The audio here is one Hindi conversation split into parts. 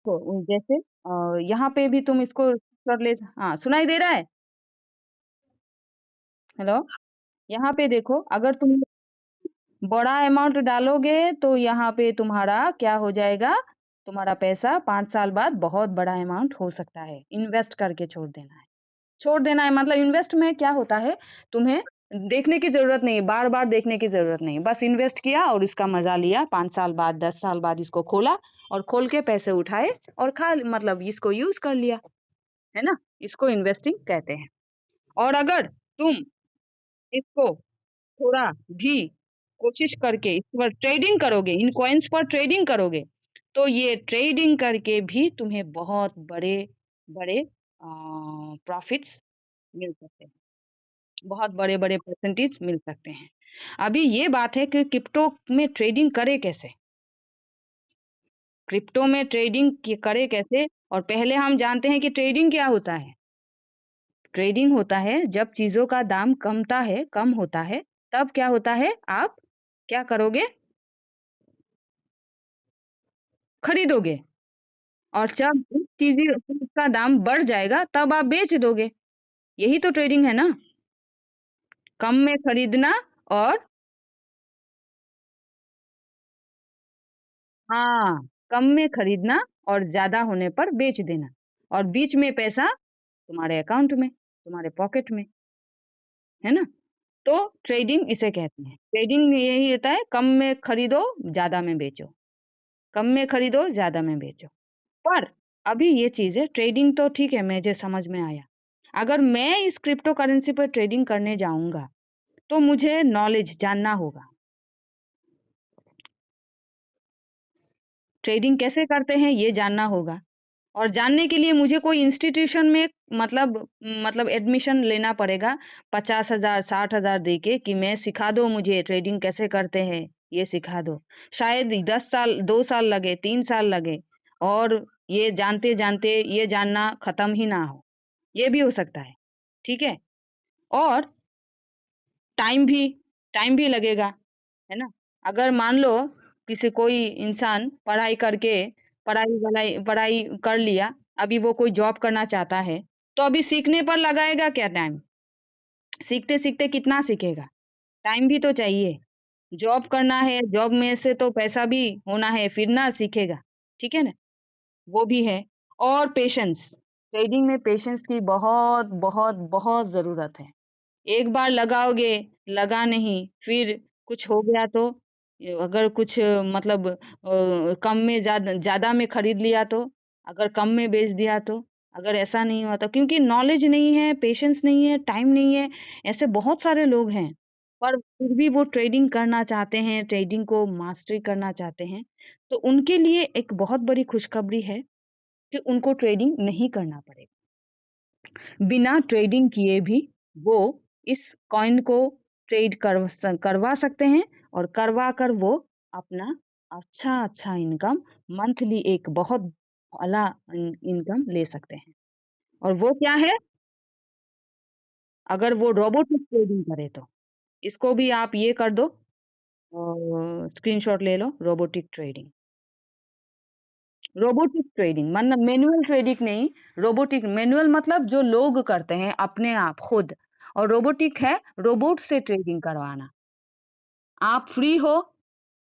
जैसे यहाँ पे भी तुम इसको कर ले। हाँ, सुनाई दे रहा है? हेलो? यहाँ पे देखो, अगर तुम बड़ा अमाउंट डालोगे तो यहाँ पे तुम्हारा क्या हो जाएगा, तुम्हारा पैसा 5 साल बाद बहुत बड़ा अमाउंट हो सकता है। इन्वेस्ट करके छोड़ देना है। छोड़ देना है मतलब इन्वेस्ट में क्या होता है, तुम्हें देखने की ज़रूरत नहीं है, बार-बार देखने की ज़रूरत नहीं है। बस इन्वेस्ट किया और इसका मज़ा लिया, 5 साल बाद, 10 साल बाद इसको खोला और खोल के पैसे उठाए और खा मतलब इसको यूज़ कर लिया, है ना? इसको इन्वेस्टिंग कहते हैं। और अगर तुम इसको थोड़ा भी कोशिश करके इस पर ट्रेडिंग करोगे, इन कॉइन्स पर ट्रेडिंग करोगे, तो ये ट्रेडिंग करके भी तुम्हें बहुत बड़े प्रॉफिट्स मिल सकते हैं। बहुत बड़े-बड़े परसेंटेज मिल सकते हैं। अभी ये बात है कि क्रिप्टो में ट्रेडिंग करें कैसे? क्रिप्टो में ट्रेडिंग करें कैसे? और पहले हम जानते हैं कि ट्रेडिंग क्या होता है? ट्रेडिंग होता है जब चीज़ों का दाम कम होता है, तब क्या होता है? आप क्या करोगे? खरीदोगे और जब उस चीज़ का दाम बढ़ जाएगा, तब आप बेच दोगे। यही तो ट्रेडिंग है ना? कम में खरीदना और हाँ, कम में खरीदना और ज़्यादा होने पर बेच देना और बीच में पैसा तुम्हारे अकाउंट में, तुम्हारे पॉकेट में, है ना? तो ट्रेडिंग इसे कहते हैं। ट्रेडिंग में यही होता है, कम में खरीदो, ज़्यादा में बेचो। कम में खरीदो, ज़्यादा में बेचो। पर अभी ये चीज़ है, ट्रेडिंग तो ठीक है, मुझे समझ में आया। अगर मैं इस क्रिप्टो करेंसी पर ट्रेडिंग करने जाऊँगा, तो मुझे नॉलेज जानना होगा। ट्रेडिंग कैसे करते हैं, ये जानना होगा। और जानने के लिए मुझे कोई इंस्टीट्यूशन में मतलब एडमिशन लेना पड़ेगा 50,000 60,000 दे के कि मैं सिखा दो मुझे ट्रेडिंग कैसे करते हैं, ये सिखा दो। शायद 10 साल 2 साल लगे, 3 साल लगे और ये जानते-जानते ये जानना खत्म ही ना हो। ये भी हो सकता है, ठीक है? और टाइम भी टाइम भी लगेगा, है ना? अगर मान लो किसी कोई इंसान पढ़ाई कर लिया, अभी वो कोई जॉब करना चाहता है, तो अभी सीखने पर लगाएगा क्या टाइम? सीखते-सीखते कितना सीखेगा? टाइम भी तो चाहिए। जॉब करना है, जॉब में से तो पैसा भी होना है, फिर ना सीखेगा, ठीक है ना? वो भी है और पेशेंस, ट्रेडिंग में पेशेंस की बहुत ज़रूरत है। एक बार लगाओगे, लगा नहीं, फिर कुछ हो गया तो अगर कुछ मतलब कम में ज़्यादा में खरीद लिया तो? अगर कम में बेच दिया तो? अगर ऐसा नहीं हुआ तो? क्योंकि नॉलेज नहीं है, पेशेंस नहीं है, टाइम नहीं है, ऐसे बहुत सारे लोग हैं, पर फिर भी वो ट्रेडिंग करना चाहते हैं, ट्रेडिंग को मास्टरी करना चाहते हैं, तो उनके लिए एक बहुत बड़ी खुशखबरी है कि उनको ट्रेडिंग नहीं करना पड़ेगा। बिना ट्रेडिंग किए भी वो इस कॉइन को करवा सकते हैं और करवा कर वो अपना अच्छा इनकम मंथली एक बहुत भला इनकम ले सकते हैं। और वो क्या है? अगर वो रोबोटिक ट्रेडिंग करे तो। इसको भी आप ये कर दो स्क्रीनशॉट ले लो रोबोटिक ट्रेडिंग। रोबोटिक ट्रेडिंग मतलब मैनुअल ट्रेडिंग नहीं, रोबोटिक मैनुअल मतलब जो लोग करते हैं अपने आप खुद और रोबोटिक है रोबोट से ट्रेडिंग करवाना। आप फ्री हो,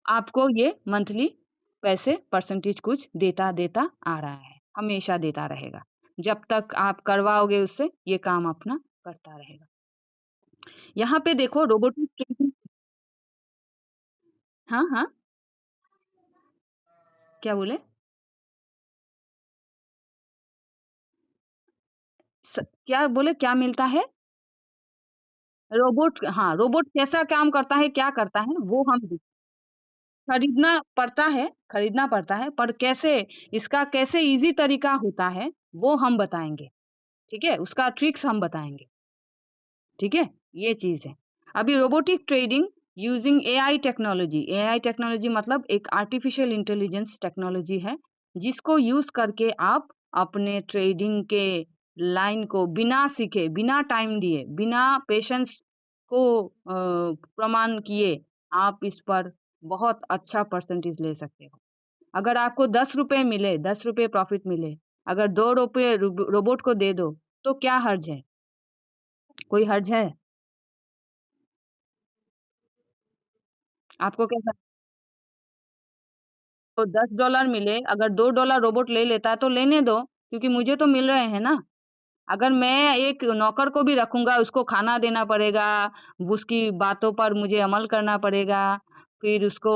आपको ये मंथली पैसे परसेंटेज कुछ देता आ रहा है, हमेशा देता रहेगा। जब तक आप करवाओगे उससे, ये काम अपना करता रहेगा। यहाँ पे देखो रोबोटिक ट्रेडिंग हाँ, हाँ, क्या बोले? क्या बोले क्या मिलता है? रोबोट हाँ, रोबोट कैसा काम करता है, क्या करता है, वो हम खरीदना पड़ता है, पर कैसे इसका कैसे ईज़ी तरीका होता है, वो हम बताएँगे, ठीक है? उसका ट्रिक्स हम बताएँगे, ठीक है? ये चीज़ है। अभी robotic trading using AI technology मतलब एक आर्टिफ़िशियल इंटेलिजेंस टेक्नोलॉजी है, जिसको यूज़ करके आप अपने ट्रेडिंग के लाइन को बिना सीखे, बिना टाइम दिए, बिना पेशेंस को प्रमाण किए, आप इस पर बहुत अच्छा परसेंटेज ले सकते हो। अगर आपको 10 रुपए मिले, 10 रुपए प्रॉफ़िट मिले, अगर 2 रुपए रोबोट को दे दो, तो क्या हर्ज है? कोई हर्ज है? आपको कैसा तो $10 मिले, अगर $2 रोबोट ले लेता है तो लेने दो, क्योंकि मुझे तो मिल रहे हैं ना। अगर मैं एक नौकर को भी रखूँगा, उसको खाना देना पड़ेगा, उसकी बातों पर मुझे अमल करना पड़ेगा, फिर उसको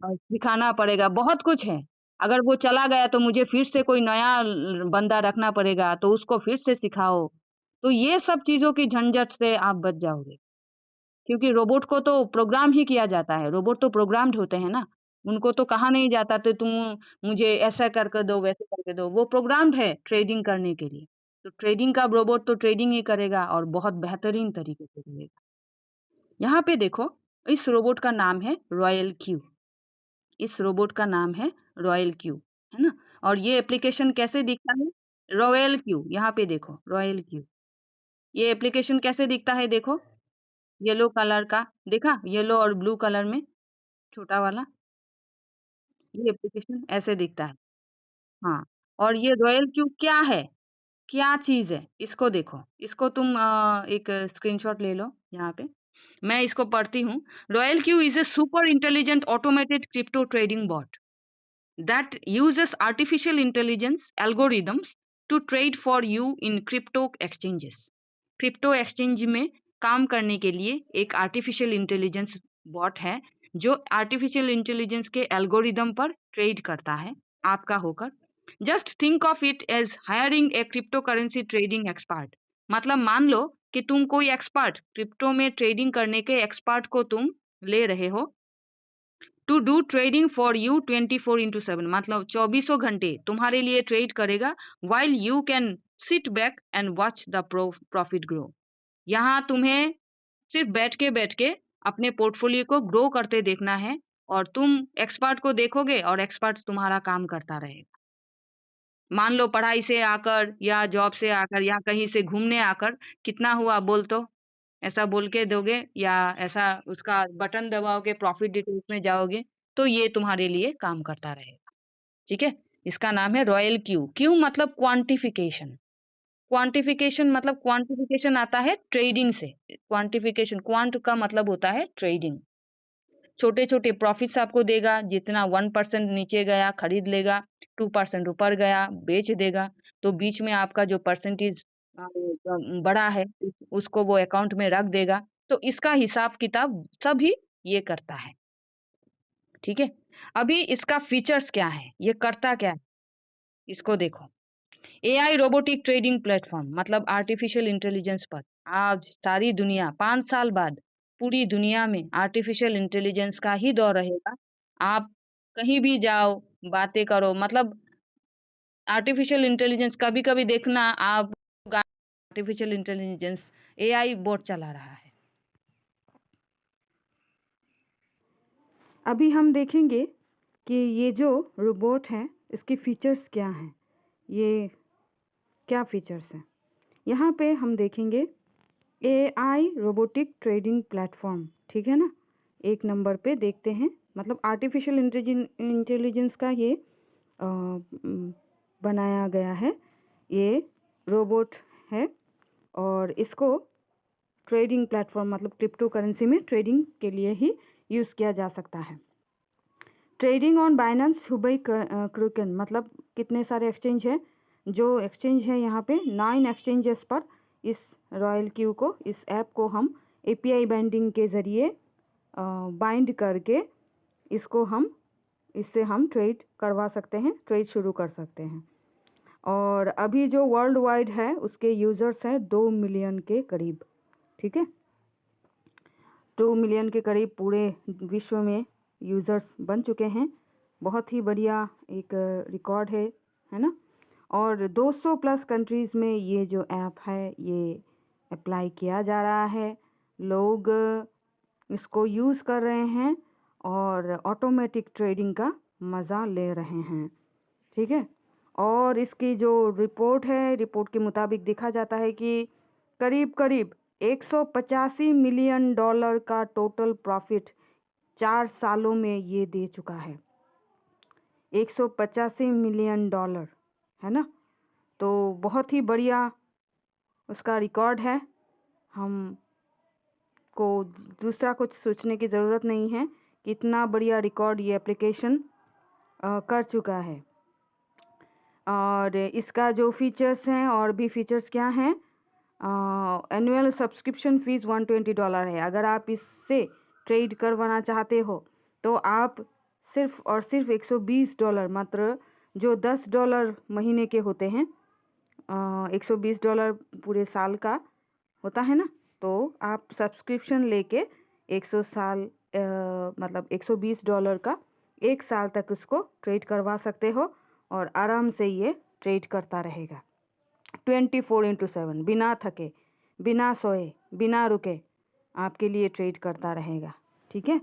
सिखाना पड़ेगा, बहुत कुछ है। अगर वो चला गया तो मुझे फिर से कोई नया बंदा रखना पड़ेगा, तो उसको फिर से सिखाओ। तो ये सब चीज़ों की झंझट से आप बच जाओगे। क्योंकि रोबोट को तो प्रोग्राम ही किया जाता है, रोबोट तो प्रोग्राम्ड होते हैं ना। उनको तो कहा नहीं जाता तो तुम मुझे ऐसा करके दो, वैसे करके दो, वो प्रोग्राम्ड है ट्रेडिंग करने के लिए। तो ट्रेडिंग का रोबोट तो ट्रेडिंग ही करेगा और बहुत बेहतरीन तरीके से करेगा। यहाँ पे देखो, इस रोबोट का नाम है रॉयल क्यू। इस रोबोट का नाम है रॉयल क्यू, है ना? और ये एप्लीकेशन कैसे दिखता है? रॉयल क्यू, यहाँ पे देखो रॉयल क्यू। ये एप्लीकेशन कैसे दिखता है देखो? येलो कलर का, देखा? येलो और ब्लू कलर में छोटा वाला, ये एप्लीकेशन ऐसे दिखता है। हाँ, और ये रॉयल क्यू क्या है? क्या चीज़ है? इसको देखो। इसको तुम एक स्क्रीनशॉट ले लो यहाँ पे। मैं इसको पढ़ती हूँ। Royal Q is a super intelligent automated crypto trading bot that uses artificial intelligence algorithms to trade for you in crypto exchanges. Crypto exchange में काम करने के लिए एक आर्टिफिशियल इंटेलिजेंस बॉट है जो आर्टिफिशियल इंटेलिजेंस के एल्गोरिदम पर ट्रेड करता है आपका होकर। Just think of it as hiring a crypto currency trading expert. मतलब मान लो कि तुम कोई एक्सपर्ट क्रिप्टो में ट्रेडिंग करने के एक्सपर्ट को तुम ले रहे हो to do trading for you 24/7, मतलब चौबीसों घंटे तुम्हारे लिए ट्रेड करेगा while you can sit back and watch the profit grow. यहाँ तुम्हें सिर्फ बैठ के अपने पोर्टफोलियो को ग्रो करते देखना है और तुम एक्सपर्ट को देखोगे और एक्सपर्ट तुम्हारा काम करता रहेगा। मान लो पढ़ाई से आकर या जॉब से आकर या कहीं से घूमने आकर कितना हुआ बोल तो, ऐसा बोल के दोगे या ऐसा उसका बटन दबाओगे प्रॉफिट डिटेल्स में जाओगे, तो ये तुम्हारे लिए काम करता रहेगा, ठीक है? इसका नाम है रॉयल क्यू। क्यू मतलब क्वांटिफिकेशन। क्वांटिफिकेशन मतलब क्वांटिफिकेशन आता है ट्रेडिंग से। क्वांटिफिकेशन क्वांट का मतलब होता है ट्रेडिंग। छोटे-छोटे प्रॉफिट्स आपको देगा, जितना 1% नीचे गया खरीद लेगा, 2% ऊपर गया बेच देगा, तो बीच में आपका जो परसेंटेज बढ़ा है उसको वो अकाउंट में रख देगा। तो इसका हिसाब-किताब सभी ये करता है, ठीक है? अभी इसका फीचर्स क्या है? ये करता क्या है? इसको देखो। एआई रोबोटिक ट्रेडिंग प्लेटफ़ॉर्म मतलब आर्टिफ़िशियल इंटेलिजेंस पर आज सारी दुनिया 5 साल बाद पूरी दुनिया में आर्टिफ़िशियल इंटेलिजेंस का ही दौर रहेगा। आप कहीं भी जाओ, बातें करो मतलब आर्टिफ़िशियल इंटेलिजेंस कभी-कभी देखना आप आर्टिफ़िशियल इंटेलिजेंस एआई बोट चला रहा है। अभी हम देखेंगे कि ये जो रोबोट है, इसके फीचर्स क्या हैं? ये क्या फीचर्स हैं? यहाँ पे हम देखेंगे एआई रोबोटिक ट्रेडिंग प्लेटफॉर्म, ठीक है ना? एक नंबर पे देखते हैं मतलब आर्टिफिशियल इंटेलिजेंस का ये बनाया गया है। ये रोबोट है और इसको ट्रेडिंग प्लेटफॉर्म मतलब क्रिप्टो करेंसी में ट्रेडिंग के लिए ही यूज़ किया जा सकता है। ट्रेडिंग ऑन बाइनेंस हुबई क्रुकेन मतलब कितने सारे एक्सचेंज हैं? जो एक्सचेंज है यहाँ पे 9 एक्सचेंजेस पर इस रॉयल क्यू को इस ऐप को हम एपीआई बाइंडिंग के ज़रिए बाइंड करके इससे हम ट्रेड करवा सकते हैं, ट्रेड शुरू कर सकते हैं। और अभी जो वर्ल्ड वाइड है उसके यूज़र्स हैं 2 मिलियन के करीब, ठीक है? 2 मिलियन के करीब पूरे विश्व में यूज़र्स बन चुके हैं। बहुत ही बढ़िया एक रिकॉर्ड है ना? और 200 प्लस कंट्रीज़ में ये जो ऐप है ये अप्लाई किया जा रहा है। लोग इसको यूज़ कर रहे हैं और ऑटोमेटिक ट्रेडिंग का मज़ा ले रहे हैं, ठीक है? और इसकी जो रिपोर्ट है, रिपोर्ट के मुताबिक देखा जाता है कि करीब-करीब $185 मिलियन का टोटल प्रॉफिट 4 सालों में ये दे चुका है। $185 मिलियन, है ना। तो बहुत ही बढ़िया उसका रिकॉर्ड है। हम को दूसरा कुछ सोचने की ज़रूरत नहीं है कि इतना बढ़िया रिकॉर्ड ये एप्लीकेशन कर चुका है। और इसका जो फीचर्स हैं, और भी फीचर्स क्या हैं, एनुअल सब्सक्रिप्शन फ़ीस $120 है। अगर आप इससे ट्रेड करवाना चाहते हो तो आप सिर्फ़ और सिर्फ $120, मात्र जो $10 महीने के होते हैं, $120 पूरे साल का होता है ना, तो आप सब्सक्रिप्शन लेके 100 साल मतलब $120 का 1 साल तक उसको ट्रेड करवा सकते हो और आराम से ये ट्रेड करता रहेगा 24/7, बिना थके, बिना सोए, बिना रुके आपके लिए ट्रेड करता रहेगा। ठीक है।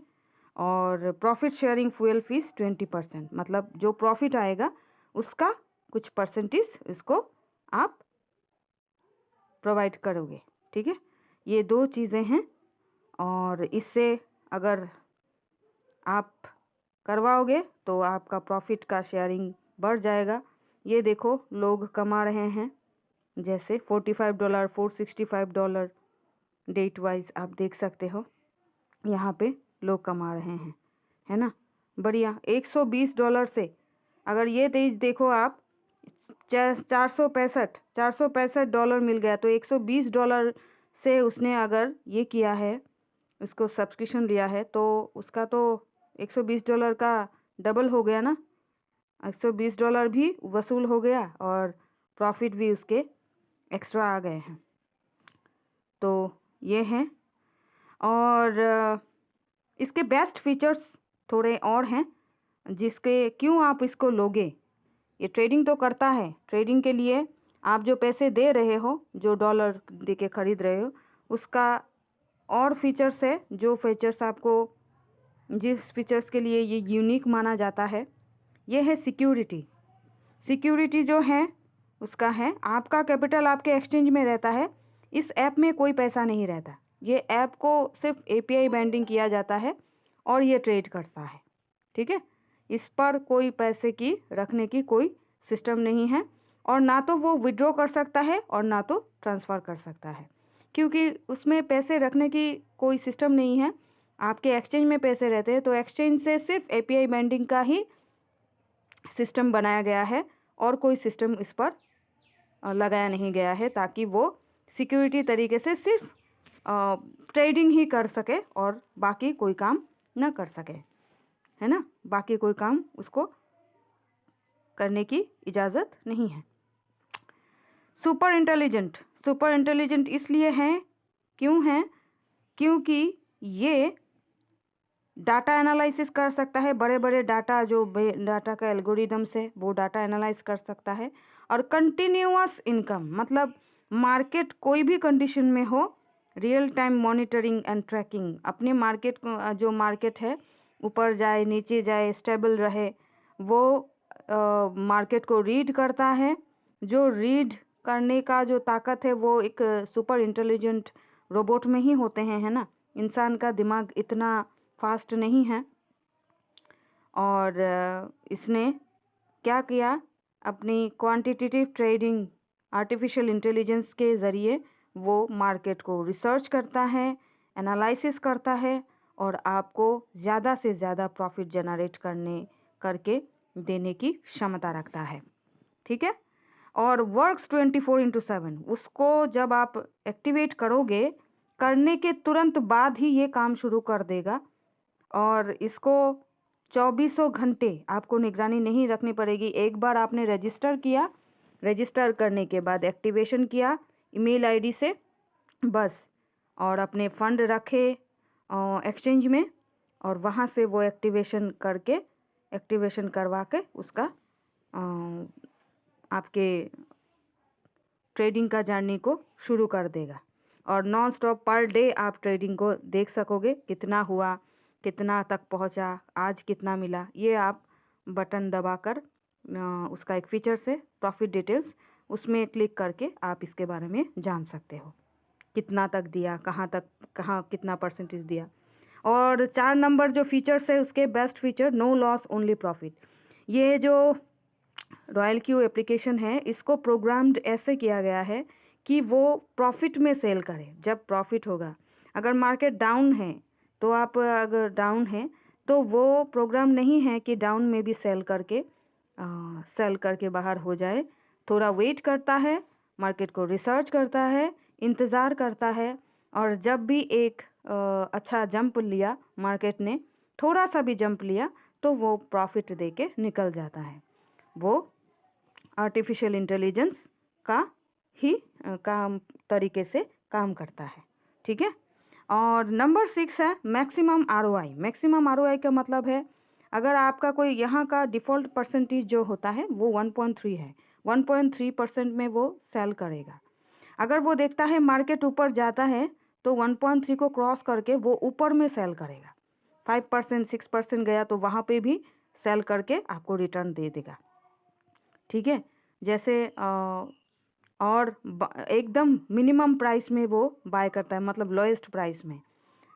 और प्रॉफिट शेयरिंग फ्यूल फीस 20%, मतलब जो प्रॉफिट आएगा उसका कुछ परसेंटेज इसको आप प्रोवाइड करोगे। ठीक है। ये 2 चीज़ें हैं, और इससे अगर आप करवाओगे तो आपका प्रॉफिट का शेयरिंग बढ़ जाएगा। ये देखो लोग कमा रहे हैं, जैसे $45, $465 डेट वाइज आप देख सकते हो, यहाँ पे लोग कमा रहे हैं, है ना। बढ़िया। $120 से अगर ये देखो आप, $465 मिल गया, तो $120 से उसने अगर ये किया है, उसको सब्सक्रिप्शन लिया है, तो उसका तो $120 का डबल हो गया ना। $120 भी वसूल हो गया और प्रॉफिट भी उसके एक्स्ट्रा आ गए हैं। तो ये हैं। और इसके बेस्ट फीचर्स थोड़े और हैं, जिसके क्यों आप इसको लोगे। ये ट्रेडिंग तो करता है, ट्रेडिंग के लिए आप जो पैसे दे रहे हो, जो डॉलर दे के ख़रीद रहे हो, उसका और फीचर्स है, जो फीचर्स आपको, जिस फीचर्स के लिए ये यूनिक माना जाता है, ये है सिक्योरिटी। सिक्योरिटी जो है उसका है, आपका कैपिटल आपके एक्सचेंज में रहता है, इस ऐप में कोई पैसा नहीं रहता। ये ऐप को सिर्फ API बाइंडिंग किया जाता है और ये ट्रेड करता है। ठीक है। इस पर कोई पैसे की रखने की कोई सिस्टम नहीं है, और ना तो वो विड्रॉ कर सकता है और ना तो ट्रांसफ़र कर सकता है, क्योंकि उसमें पैसे रखने की कोई सिस्टम नहीं है। आपके एक्सचेंज में पैसे रहते हैं, तो एक्सचेंज से सिर्फ API बाइंडिंग का ही सिस्टम बनाया गया है, और कोई सिस्टम इस पर लगाया नहीं गया है, ताकि वो सिक्योरिटी तरीके से सिर्फ ट्रेडिंग ही कर सके और बाकी कोई काम ना कर सके, है ना। बाकी कोई काम उसको करने की इजाज़त नहीं है। सुपर इंटेलिजेंट इसलिए है, क्यों है, क्योंकि ये डाटा एनालिसिस कर सकता है, बड़े बड़े डाटा, जो डाटा का एल्गोरिदम्स है वो डाटा एनालाइज कर सकता है। और कंटिन्यूअस इनकम, मतलब मार्केट कोई भी कंडीशन में हो, real time monitoring and tracking, अपने मार्केट को, जो मार्केट है ऊपर जाए नीचे जाए स्टेबल रहे, वो मार्केट को रीड करता है। जो रीड करने का जो ताकत है वो एक सुपर इंटेलिजेंट रोबोट में ही होते हैं, है ना। इंसान का दिमाग इतना फास्ट नहीं है। और इसने क्या किया, अपनी क्वांटिटेटिव ट्रेडिंग आर्टिफिशियल इंटेलिजेंस के ज़रिए वो मार्केट को रिसर्च करता है, एनालिसिस करता है, और आपको ज़्यादा से ज़्यादा प्रॉफिट जनरेट करके देने की क्षमता रखता है। ठीक है। और वर्क्स 24/7, उसको जब आप एक्टिवेट करोगे, करने के तुरंत बाद ही ये काम शुरू कर देगा, और इसको 24 घंटे आपको निगरानी नहीं रखनी पड़ेगी। एक बार आपने रजिस्टर किया, रजिस्टर करने के बाद एक्टिवेशन किया ईमेल आईडी से, बस, और अपने फंड रखे एक्सचेंज में, और वहाँ से वो एक्टिवेशन करवा के उसका आपके ट्रेडिंग का जर्नी को शुरू कर देगा। और नॉन स्टॉप पर डे आप ट्रेडिंग को देख सकोगे, कितना हुआ, कितना तक पहुंचा, आज कितना मिला। ये आप बटन दबाकर उसका एक फीचर से प्रॉफिट डिटेल्स, उसमें क्लिक करके आप इसके बारे में जान सकते हो, कितना तक दिया, कहाँ कितना परसेंटेज दिया। और 4 नंबर जो फीचर्स है उसके best feature, no loss only profit. ये जो रॉयल क्यू एप्लीकेशन है, इसको प्रोग्राम्ड ऐसे किया गया है कि वो प्रॉफिट में सेल करे जब प्रॉफिट होगा। अगर मार्केट डाउन है तो आप अगर डाउन है तो वो प्रोग्राम नहीं है कि डाउन में भी सेल करके बाहर हो जाए। थोड़ा वेट करता है, मार्केट को रिसर्च करता है, इंतज़ार करता है, और जब भी एक अच्छा जंप लिया मार्केट ने, थोड़ा सा भी जंप लिया, तो वो प्रॉफिट दे के निकल जाता है। वो आर्टिफिशियल इंटेलिजेंस का ही काम तरीके से काम करता है। ठीक है। और नंबर 6 है मैक्सिमम आरओआई। मैक्सिमम आरओआई का मतलब है, अगर आपका कोई यहाँ का डिफ़ॉल्ट परसेंटेज जो होता है वो 1.3 है, 1.3% में वो सेल करेगा। अगर वो देखता है मार्केट ऊपर जाता है तो 1.3 को क्रॉस करके वो ऊपर में सेल करेगा। 5% 6% गया तो वहाँ पे भी सेल करके आपको रिटर्न दे देगा। ठीक है। जैसे और एकदम मिनिमम प्राइस में वो बाय करता है, मतलब लोएस्ट प्राइस में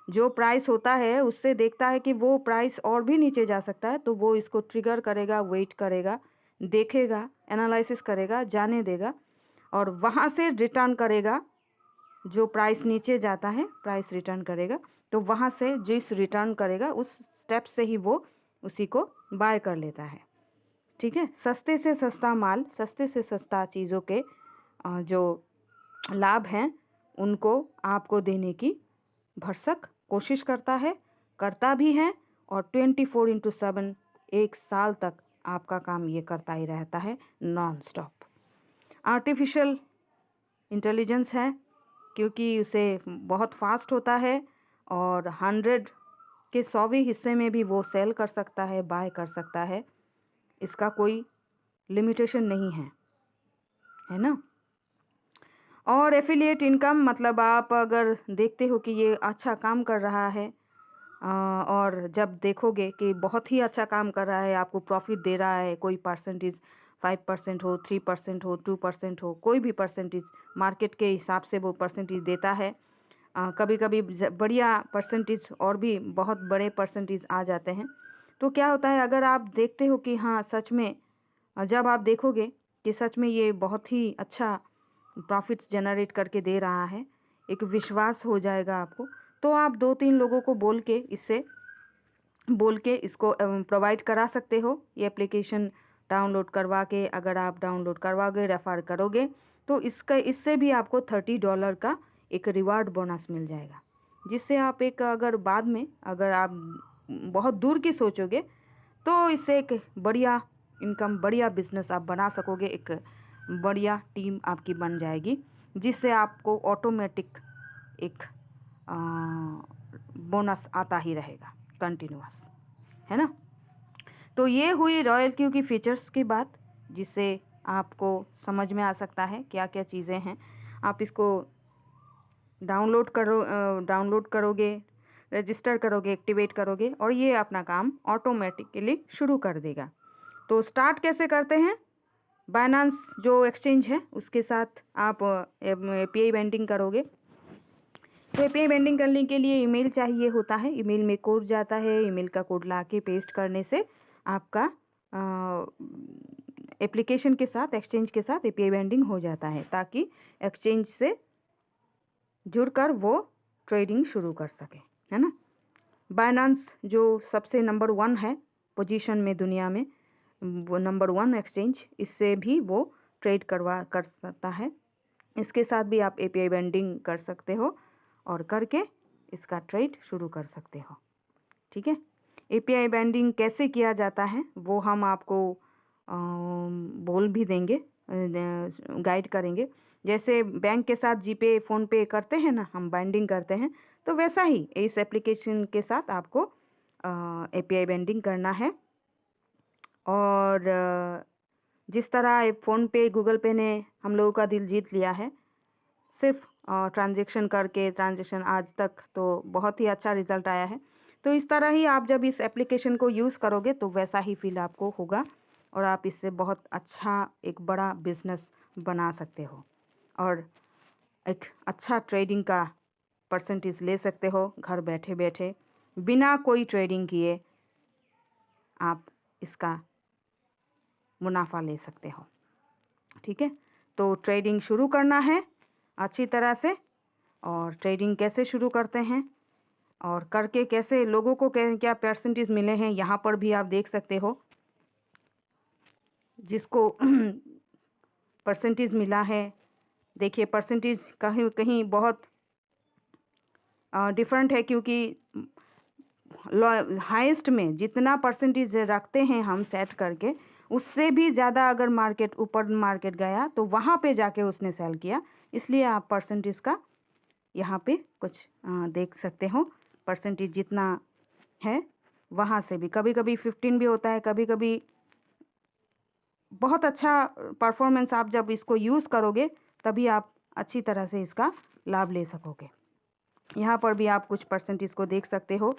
जो प्राइस होता है उससे देखता है कि वो प्राइस और भी नीचे जा सकता है, तो वो इसको ट्रिगर करेगा, वेट करेगा, देखेगा, एनालिसिस करेगा, जाने देगा, और वहाँ से रिटर्न करेगा। जो प्राइस नीचे जाता है प्राइस रिटर्न करेगा, तो वहाँ से जिस रिटर्न करेगा उस स्टेप से ही वो उसी को बाय कर लेता है। ठीक है। सस्ते से सस्ता माल, सस्ते से सस्ता चीज़ों के जो लाभ हैं उनको आपको देने की भरसक कोशिश करता है, करता भी है, और 24/7 एक साल तक आपका काम ये करता ही रहता है नॉन स्टॉप। आर्टिफिशियल इंटेलिजेंस है क्योंकि उसे बहुत फास्ट होता है, और 100 के 100वें हिस्से में भी वो सेल कर सकता है, बाय कर सकता है। इसका कोई लिमिटेशन नहीं है ना। और एफिलिएट इनकम मतलब आप अगर देखते हो कि ये अच्छा काम कर रहा है, और जब देखोगे कि बहुत ही अच्छा काम कर रहा है, आपको प्रॉफिट दे रहा है, कोई परसेंटेज 5% हो, 3% हो, 2% हो, कोई भी परसेंटेज मार्केट के हिसाब से वो परसेंटेज देता है। कभी कभी बढ़िया परसेंटेज और भी बहुत बड़े परसेंटेज आ जाते हैं। तो क्या होता है, अगर आप देखते हो कि हाँ सच में, जब आप देखोगे कि सच में ये बहुत ही अच्छा प्रॉफिट्स जनरेट करके दे रहा है, एक विश्वास हो जाएगा आपको, तो आप 2-3 लोगों को बोल के इसको प्रोवाइड करा सकते हो। ये एप्लीकेशन डाउनलोड करवा के, अगर आप डाउनलोड करवाओगे, रेफ़र करोगे, तो इससे भी आपको $30 का एक रिवार्ड बोनस मिल जाएगा, जिससे आप एक अगर बाद में अगर आप बहुत दूर की सोचोगे तो इससे एक बढ़िया इनकम, बढ़िया बिजनेस आप बना सकोगे, एक बढ़िया टीम आपकी बन जाएगी, जिससे आपको ऑटोमेटिक एक बोनस आता ही रहेगा कंटिन्यूअस, है ना। तो ये हुई रॉयल क्यू की फीचर्स की बात, जिससे आपको समझ में आ सकता है क्या क्या चीज़ें हैं। आप इसको डाउनलोड करोगे, रजिस्टर करोगे, एक्टिवेट करोगे, और ये अपना काम ऑटोमेटिकली शुरू कर देगा। तो स्टार्ट कैसे करते हैं? बाइनेंस जो एक्सचेंज है उसके साथ आप एपीआई बेंडिंग करोगे। तो एपीआई बेंडिंग करने के लिए ईमेल चाहिए होता है, ईमेल में कोड जाता है, ईमेल का कोड ला के पेस्ट करने से आपका एप्लीकेशन के साथ, एक्सचेंज के साथ एपीआई बेंडिंग हो जाता है, ताकि एक्सचेंज से जुड़कर वो ट्रेडिंग शुरू कर सके, है ना। बाइनेंस जो सबसे नंबर 1 है पोजीशन में दुनिया में, वो नंबर 1 एक्सचेंज, इससे भी वो ट्रेड कर सकता है। इसके साथ भी आप एपीआई बेंडिंग कर सकते हो और करके इसका ट्रेड शुरू कर सकते हो। ठीक है। एपीआई बेंडिंग कैसे किया जाता है वो हम आपको बोल भी देंगे, गाइड करेंगे। जैसे बैंक के साथ जीपे, फ़ोनपे करते हैं ना, हम बाइंडिंग करते हैं, तो वैसा ही इस एप्लीकेशन के साथ आपको एपीआई बेंडिंग करना है। और जिस तरह फ़ोनपे, गूगल पे ने हम लोगों का दिल जीत लिया है, सिर्फ ट्रांजेक्शन आज तक तो बहुत ही अच्छा रिज़ल्ट आया है। तो इस तरह ही आप जब इस एप्लीकेशन को यूज़ करोगे तो वैसा ही फील आपको होगा, और आप इससे बहुत अच्छा एक बड़ा बिजनेस बना सकते हो, और एक अच्छा ट्रेडिंग का परसेंटेज ले सकते हो घर बैठे बैठे, बिना कोई ट्रेडिंग किए। आप इसका मुनाफा ले सकते हो। ठीक है, तो ट्रेडिंग शुरू करना है अच्छी तरह से। और ट्रेडिंग कैसे शुरू करते हैं और करके कैसे लोगों को क्या परसेंटेज मिले हैं, यहाँ पर भी आप देख सकते हो। जिसको परसेंटेज मिला है, देखिए परसेंटेज कहीं कहीं बहुत डिफरेंट है, क्योंकि हाईएस्ट में जितना परसेंटेज रखते हैं हम सेट करके, उससे भी ज़्यादा अगर मार्केट ऊपर मार्केट गया तो वहाँ पे जाके उसने सेल किया। इसलिए आप परसेंटेज का यहाँ पे कुछ देख सकते हो। परसेंटेज जितना है वहाँ से भी कभी कभी 15 भी होता है, कभी कभी बहुत अच्छा परफॉर्मेंस। आप जब इसको यूज़ करोगे तभी आप अच्छी तरह से इसका लाभ ले सकोगे। यहाँ पर भी आप कुछ परसेंटेज को देख सकते हो।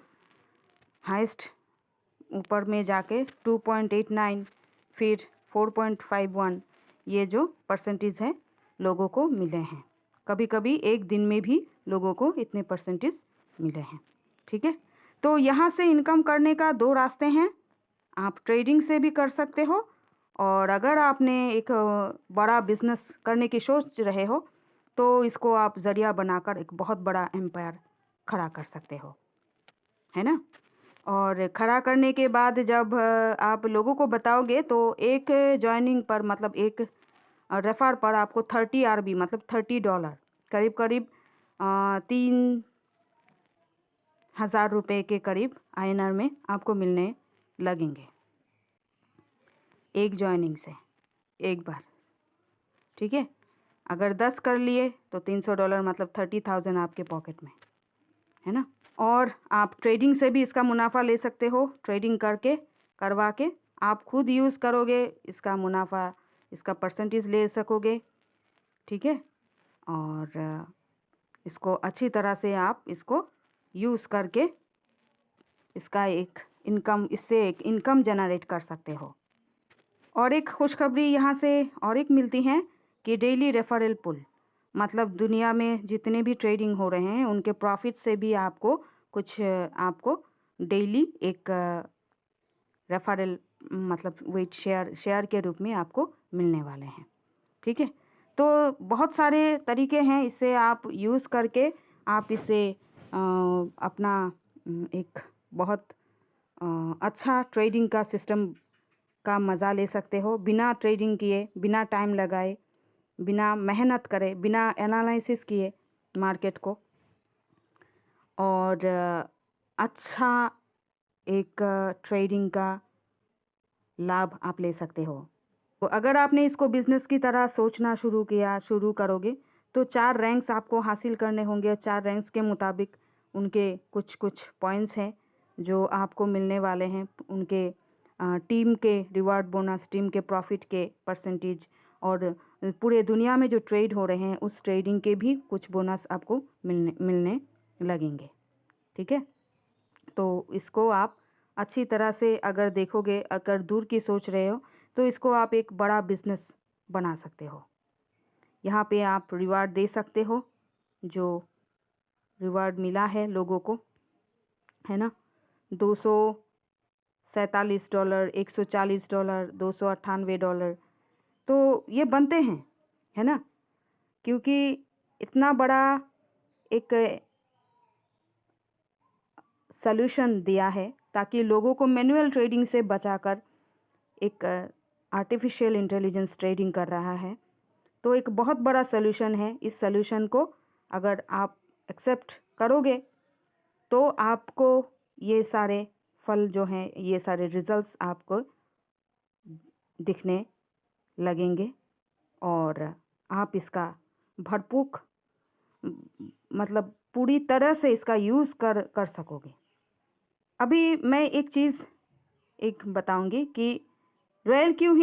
हाईएस्ट ऊपर में जाके 2.89, फिर 4.51, ये जो परसेंटेज है लोगों को मिले हैं। कभी कभी एक दिन में भी लोगों को इतने परसेंटेज मिले हैं। ठीक है, तो यहाँ से इनकम करने का दो रास्ते हैं। आप ट्रेडिंग से भी कर सकते हो, और अगर आपने एक बड़ा बिजनेस करने की सोच रहे हो तो इसको आप ज़रिया बनाकर एक बहुत बड़ा एम्पायर खड़ा कर सकते हो, है ना। और खड़ा करने के बाद जब आप लोगों को बताओगे तो एक ज्वाइनिंग पर, मतलब एक रेफर पर आपको 30 RB मतलब $30 करीब करीब 3,000 रुपये के करीब INR में आपको मिलने लगेंगे एक ज्वाइनिंग से, एक बार। ठीक है, अगर 10 कर लिए तो $300 मतलब 30,000 आपके पॉकेट में, है ना। और आप ट्रेडिंग से भी इसका मुनाफा ले सकते हो। ट्रेडिंग करवा के आप खुद यूज़ करोगे, इसका मुनाफा, इसका परसेंटेज ले सकोगे। ठीक है, और इसको अच्छी तरह से आप इसको यूज़ करके इसका इससे एक इनकम जनरेट कर सकते हो। और एक खुशखबरी यहाँ से और एक मिलती है कि डेली रेफरल पुल, मतलब दुनिया में जितने भी ट्रेडिंग हो रहे हैं उनके प्रॉफिट से भी आपको कुछ आपको डेली एक रेफरल मतलब वेट शेयर के रूप में आपको मिलने वाले हैं। ठीक है, तो बहुत सारे तरीके हैं, इससे आप यूज़ करके आप इसे अपना एक बहुत अच्छा ट्रेडिंग का सिस्टम का मज़ा ले सकते हो, बिना ट्रेडिंग किए, बिना टाइम लगाए, बिना मेहनत करे, बिना एनालिसिस किए मार्केट को। और अच्छा एक ट्रेडिंग का लाभ आप ले सकते हो। तो अगर आपने इसको बिज़नेस की तरह सोचना शुरू करोगे तो 4 रैंक्स आपको हासिल करने होंगे। 4 रैंक्स के मुताबिक उनके कुछ कुछ पॉइंट्स हैं जो आपको मिलने वाले हैं। उनके टीम के रिवार्ड बोनस, टीम के प्रॉफिट के परसेंटेज, और पूरे दुनिया में जो ट्रेड हो रहे हैं उस ट्रेडिंग के भी कुछ बोनस आपको मिलने लगेंगे। ठीक है, तो इसको आप अच्छी तरह से अगर देखोगे, अगर दूर की सोच रहे हो तो इसको आप एक बड़ा बिजनेस बना सकते हो। यहाँ पे आप रिवार्ड दे सकते हो, जो रिवार्ड मिला है लोगों को, है ना, $247, $140, $298, तो ये बनते हैं, है ना, क्योंकि इतना बड़ा एक सॉल्यूशन दिया है ताकि लोगों को मैनुअल ट्रेडिंग से बचाकर एक आर्टिफिशियल इंटेलिजेंस ट्रेडिंग कर रहा है। तो एक बहुत बड़ा सॉल्यूशन है। इस सॉल्यूशन को अगर आप एक्सेप्ट करोगे तो आपको ये सारे फल जो हैं, ये सारे रिजल्ट्स आपको दिखने लगेंगे और आप इसका भरपूर मतलब पूरी तरह से इसका यूज़ कर सकोगे। अभी मैं एक चीज़ बताऊंगी कि रॉयल क्यू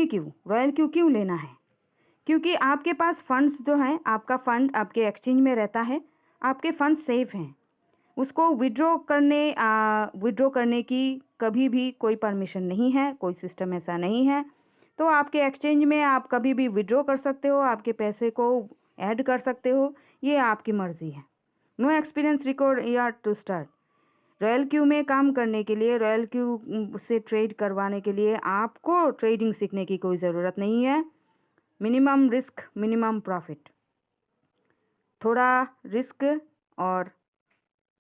लेना है, क्योंकि आपके पास फंड्स जो हैं, आपका फ़ंड आपके एक्सचेंज में रहता है, आपके फंड्स सेफ हैं। उसको विड्रॉ करने की कभी भी कोई परमिशन नहीं है, कोई सिस्टम ऐसा नहीं है। तो आपके एक्सचेंज में आप कभी भी विड्रॉ कर सकते हो, आपके पैसे को ऐड कर सकते हो, ये आपकी मर्ज़ी है। No experience required to start. Royal Q में काम करने के लिए, रॉयल क्यू से ट्रेड करवाने के लिए आपको ट्रेडिंग सीखने की कोई ज़रूरत नहीं है। मिनिमम रिस्क मिनिमम प्रॉफिट, थोड़ा रिस्क और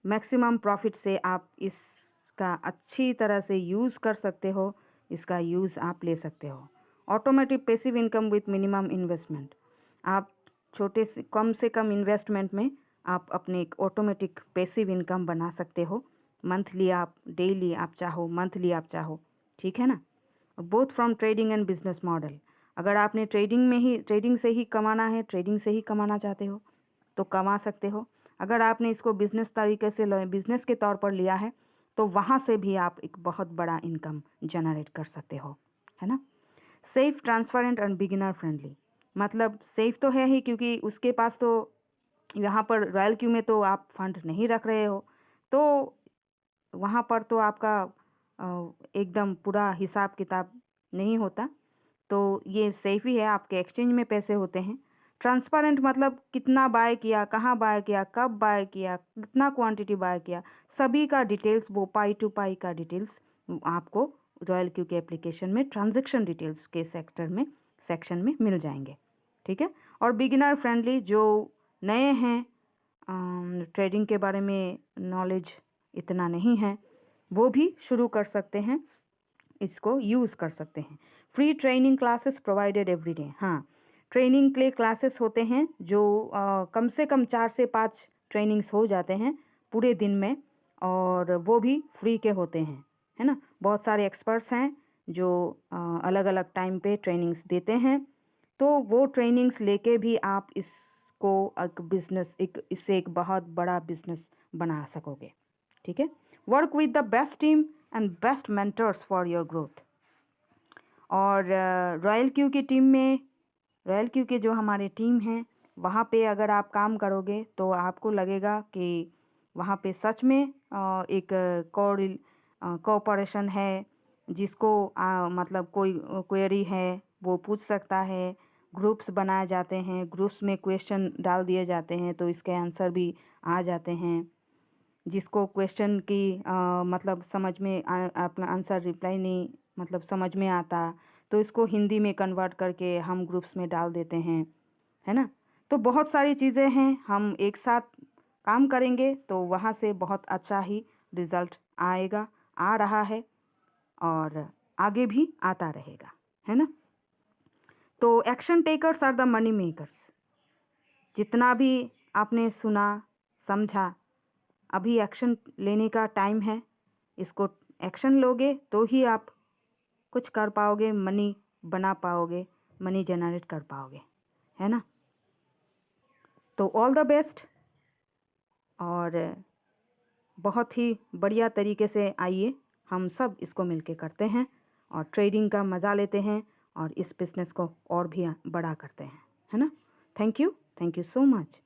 मैक्सिमम प्रॉफिट से आप इसका अच्छी तरह से यूज़ कर सकते हो, इसका यूज़ आप ले सकते हो। Automatic passive income with minimum investment, आप छोटे से कम इन्वेस्टमेंट में आप अपने एक ऑटोमेटिक पैसिव इनकम बना सकते हो। मंथली आप, डेली आप चाहो, मंथली आप चाहो, ठीक है ना। Both from trading and business model, अगर आपने ट्रेडिंग से ही कमाना है, ट्रेडिंग से ही कमाना चाहते हो तो कमा सकते हो। अगर आपने इसको बिजनेस तरीके से बिजनेस के तौर पर लिया है तो वहाँ से भी आप एक बहुत बड़ा इनकम जनरेट कर सकते हो, है ना। Safe, transparent and beginner friendly, मतलब सेफ तो है ही क्योंकि उसके पास तो यहाँ पर रॉयल क्यू में तो आप फंड नहीं रख रहे हो, तो वहाँ पर तो आपका एकदम पूरा हिसाब किताब नहीं होता, तो ये सेफ ही है, आपके एक्सचेंज में पैसे होते हैं। ट्रांसपेरेंट मतलब कितना बाय किया, कहाँ बाय किया, कब बाय किया, कितना क्वांटिटी बाय किया, सभी का डिटेल्स, वो पाई टू पाई का डिटेल्स आपको रॉयल क्यू के एप्लीकेशन में ट्रांजैक्शन डिटेल्स के सेक्शन में मिल जाएंगे, ठीक है। और बिगिनर फ्रेंडली, जो नए हैं, ट्रेडिंग के बारे में नॉलेज इतना नहीं है, वो भी शुरू कर सकते हैं, इसको यूज़ कर सकते हैं। Free training classes provided every day, हाँ, ट्रेनिंग के लिए क्लासेस होते हैं जो कम से कम 4 से 5 ट्रेनिंग्स हो जाते हैं पूरे दिन में, और वो भी फ्री के होते हैं, है ना। बहुत सारे एक्सपर्ट्स हैं जो अलग अलग टाइम पे ट्रेनिंग्स देते हैं, तो वो ट्रेनिंग्स लेके भी आप इसको एक बिजनेस, इससे एक बहुत बड़ा बिजनेस बना सकोगे, ठीक है। Work with the best team and best mentors for your growth. और रॉयल क्यू की टीम में, रॉयल क्यू के जो हमारे टीम हैं वहाँ पे अगर आप काम करोगे तो आपको लगेगा कि वहाँ पे सच में एक कोऑपरेशन है, जिसको मतलब कोई क्वेरी है वो पूछ सकता है। ग्रुप्स बनाए जाते हैं, ग्रुप्स में क्वेश्चन डाल दिए जाते हैं तो इसके आंसर भी आ जाते हैं। जिसको क्वेश्चन की मतलब समझ में अपना आंसर रिप्लाई नहीं मतलब समझ में आता, तो इसको हिंदी में कन्वर्ट करके हम ग्रुप्स में डाल देते हैं, है ना। तो बहुत सारी चीज़ें हैं, हम एक साथ काम करेंगे तो वहाँ से बहुत अच्छा ही रिज़ल्ट आएगा, आ रहा है और आगे भी आता रहेगा, है ना। तो action takers are the money makers, जितना भी आपने सुना समझा, अभी एक्शन लेने का टाइम है। इसको एक्शन लोगे तो ही आप कुछ कर पाओगे, मनी बना पाओगे, मनी जनरेट कर पाओगे, है ना। तो ऑल द बेस्ट, और बहुत ही बढ़िया तरीके से आइए हम सब इसको मिलके करते हैं और ट्रेडिंग का मज़ा लेते हैं और इस बिज़नेस को और भी बड़ा करते हैं, है ना। Thank you so much.